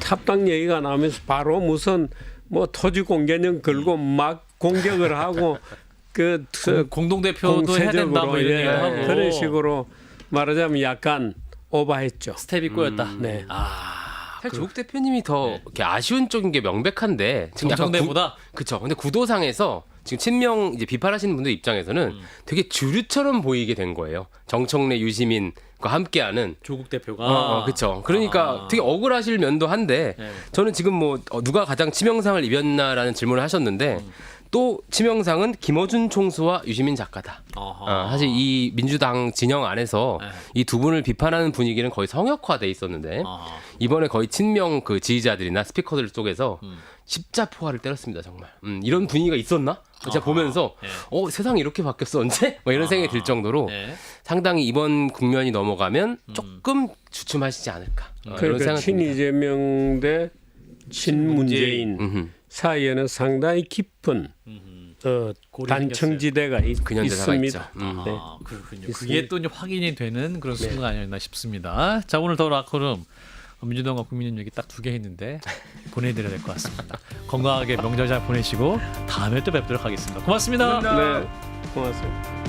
합당 얘기가 나오면서 바로 무슨 뭐 토지 공개념 걸고 막 공격을 하고 그 공동 대표도 해야 된다 뭐 이런 예, 얘기도 하고 그런 식으로 말하자면 약간 오버했죠. 스텝이 꼬였다. 네. 사실 조국 대표님이 더 이렇게 아쉬운 쪽인 게 명백한데 지금 약간 정청래보다 그렇죠. 근데 구도상에서 지금 친명 이제 비판하시는 분들 입장에서는 되게 주류처럼 보이게 된 거예요. 정청래, 유시민과 함께하는. 조국 대표가 그렇죠. 그러니까 되게 억울하실 면도 한데 네. 저는 지금 뭐 누가 가장 치명상을 입었나라는 질문을 하셨는데 또 치명상은 김어준 총수와 유시민 작가다. 사실 이 민주당 진영 안에서 네. 이 두 분을 비판하는 분위기는 거의 성역화돼 있었는데 이번에 거의 친명 그 지지자들이나 스피커들 쪽에서 십자포화를 때렸습니다. 정말 이런 분위기가 있었나? 제가 보면서 네. 세상이 이렇게 바뀌었어 언제? 뭐 이런 생각이 들 정도로 네. 상당히 이번 국면이 넘어가면 조금 주춤하시지 않을까 이런 그러니까 생각이 듭니다. 친이재명 대 친문재인 사이에는 상당히 깊은 단청지대가 근현대사가 있습니다. 있죠. 네. 그렇군요. 그게 또 이제 확인이 되는 그런 순간 아니었나 싶습니다. 자, 오늘 더 라커룸 민주당과 국민의 얘기 딱 2개 했는데 보내드려야 될 것 같습니다. 건강하게 명절 잘 보내시고 다음에 또 뵙도록 하겠습니다. 고맙습니다. 네, 고맙습니다.